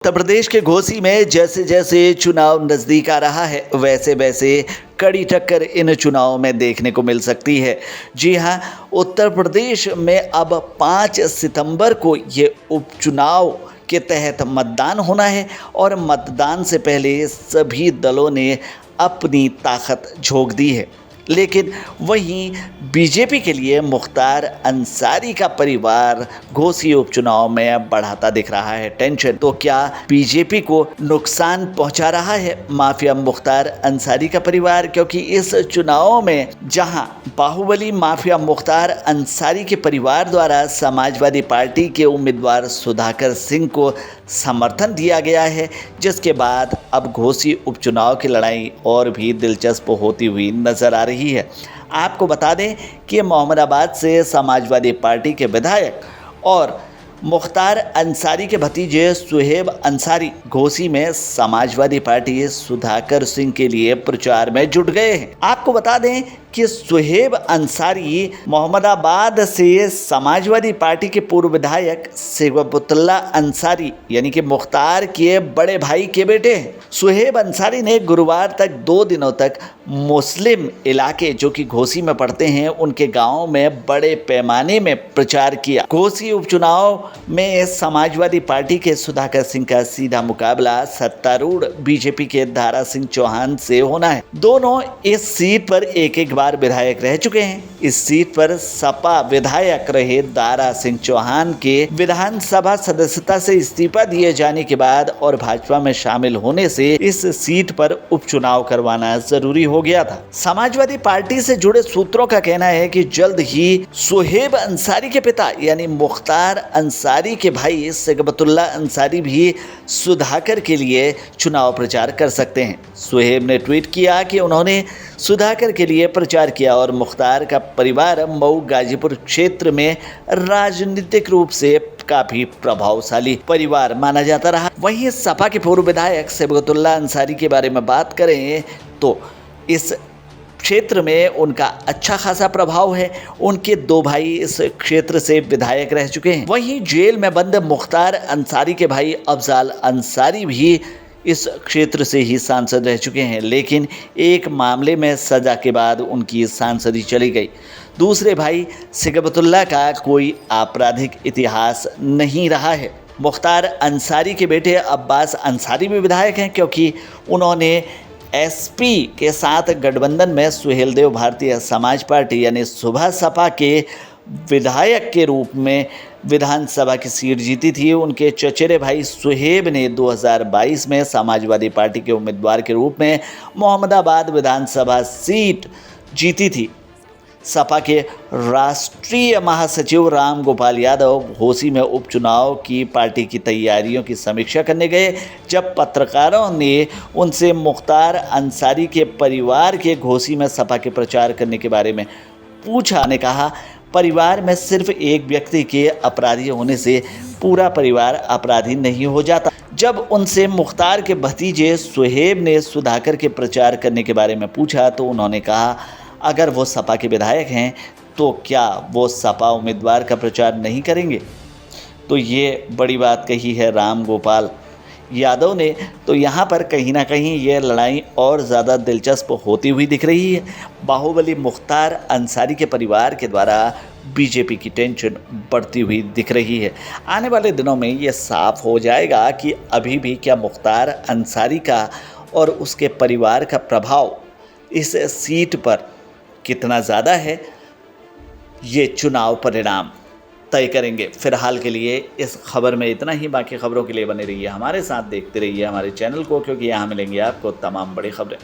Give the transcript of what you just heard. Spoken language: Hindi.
उत्तर प्रदेश के घोसी में जैसे जैसे चुनाव नज़दीक आ रहा है वैसे वैसे कड़ी टक्कर इन चुनावों में देखने को मिल सकती है। जी हाँ, उत्तर प्रदेश में अब 5 सितंबर को ये उपचुनाव के तहत मतदान होना है और मतदान से पहले सभी दलों ने अपनी ताकत झोंक दी है। लेकिन वहीं बीजेपी के लिए मुख्तार अंसारी का परिवार घोसी उपचुनाव में बढ़ाता दिख रहा है टेंशन। तो क्या बीजेपी को नुकसान पहुंचा रहा है माफिया मुख्तार अंसारी का परिवार? क्योंकि इस चुनाव में जहां बाहुबली माफिया मुख्तार अंसारी के परिवार द्वारा समाजवादी पार्टी के उम्मीदवार सुधाकर सिंह को समर्थन दिया गया है, जिसके बाद अब घोसी उपचुनाव की लड़ाई और भी दिलचस्प होती हुई नजर आ रही है। आपको बता दें कि मोहम्मदाबाद से समाजवादी पार्टी के विधायक और मुख्तार अंसारी के भतीजे सुहेब अंसारी घोसी में समाजवादी पार्टी सुधाकर सिंह के लिए प्रचार में जुट गए हैं। आपको बता दें कि सुहेब अंसारी मोहम्मदाबाद से समाजवादी पार्टी के पूर्व विधायक सिगबतुल्ला अंसारी यानी कि मुख्तार के बड़े भाई के बेटे हैं। सुहेब अंसारी ने गुरुवार तक 2 दिनों तक मुस्लिम इलाके जो कि घोसी में पड़ते हैं उनके गांवों में बड़े पैमाने में प्रचार किया। घोसी उपचुनाव में समाजवादी पार्टी के सुधाकर सिंह का सीधा मुकाबला सत्तारूढ़ बीजेपी के दारा सिंह चौहान से होना है। दोनों इस सीट पर एक बार विधायक रह चुके हैं। इस सीट पर सपा विधायक रहे दारा सिंह चौहान के विधानसभा सदस्यता से इस्तीफा दिए जाने के बाद और भाजपा में शामिल होने से इस सीट पर उपचुनाव करवाना जरूरी हो गया था। समाजवादी पार्टी से जुड़े सूत्रों का कहना है कि जल्द ही सुहेब अंसारी के पिता यानी मुख्तार अंसारी के भाई सिगबतुल्ला अंसारी भी सुधाकर के लिए चुनाव प्रचार कर सकते हैं। सुहेब ने ट्वीट किया कि उन्होंने सुधाकर के लिए प्रचार किया और मुख्तार का परिवार मऊ गाजीपुर क्षेत्र में राजनीतिक रूप से काफी प्रभावशाली परिवार माना जाता रहा। वहीं सपा के पूर्व विधायक सिबगतुल्ला अंसारी के बारे में बात करें तो इस क्षेत्र में उनका अच्छा खासा प्रभाव है। उनके 2 भाई इस क्षेत्र से विधायक रह चुके हैं। वहीं जेल में बंद मुख्तार अंसारी के भाई अफजाल अंसारी भी इस क्षेत्र से ही सांसद रह चुके हैं, लेकिन एक मामले में सजा के बाद उनकी सांसदी चली गई। दूसरे भाई सिगबतुल्ला का कोई आपराधिक इतिहास नहीं रहा है। मुख्तार अंसारी के बेटे अब्बास अंसारी भी विधायक हैं, क्योंकि उन्होंने एसपी के साथ गठबंधन में सुहेलदेव भारतीय समाज पार्टी यानी सुबह सपा के विधायक के रूप में विधानसभा की सीट जीती थी। उनके चचेरे भाई सुहेब ने 2022 में समाजवादी पार्टी के उम्मीदवार के रूप में मोहम्मदाबाद विधानसभा सीट जीती थी। सपा के राष्ट्रीय महासचिव राम गोपाल यादव घोसी में उपचुनाव की पार्टी की तैयारियों की समीक्षा करने गए, जब पत्रकारों ने उनसे मुख्तार अंसारी के परिवार के घोसी में सपा के प्रचार करने के बारे में पूछा। ने कहा, परिवार में सिर्फ एक व्यक्ति के अपराधी होने से पूरा परिवार अपराधी नहीं हो जाता। जब उनसे मुख्तार के भतीजे सुहेब ने सुधाकर के प्रचार करने के बारे में पूछा तो उन्होंने कहा, अगर वो सपा के विधायक हैं तो क्या वो सपा उम्मीदवार का प्रचार नहीं करेंगे? तो ये बड़ी बात कही है राम गोपाल यादव ने। तो यहाँ पर कहीं ना कहीं ये लड़ाई और ज़्यादा दिलचस्प होती हुई दिख रही है। बाहुबली मुख्तार अंसारी के परिवार के द्वारा बीजेपी की टेंशन बढ़ती हुई दिख रही है। आने वाले दिनों में ये साफ हो जाएगा कि अभी भी क्या मुख्तार अंसारी का और उसके परिवार का प्रभाव इस सीट पर कितना ज़्यादा है, ये चुनाव परिणाम तय करेंगे। फिलहाल के लिए इस खबर में इतना ही। बाकी खबरों के लिए बने रहिए हमारे साथ, देखते रहिए हमारे चैनल को, क्योंकि यहाँ मिलेंगे आपको तमाम बड़ी खबरें।